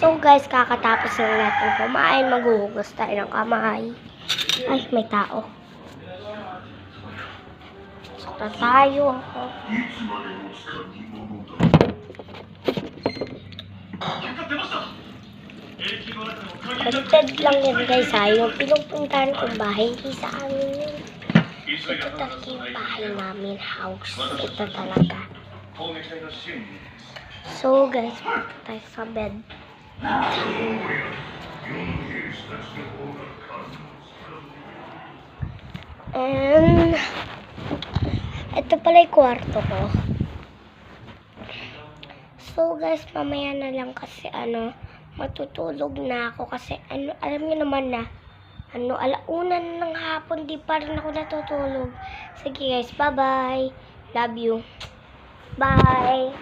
So guys, kakatapos lang natin kumain, maghuhugas tayo ng kamay. Ay, may tao. Sakta tayo. Baliktad lang yan guys ha, yung pinupuntahan kong bahay, hindi sa amin yun. Ito talaga yung bahay namin, house. Ito talaga. So guys, punta tayo sa bed. And ito pala yung kwarto ko. So guys, mamaya na lang kasi matutulog na ako kasi alam niyo naman na alauna ng hapon, di pa rin ako natutulog. Sige guys, bye-bye. Love you. Bye.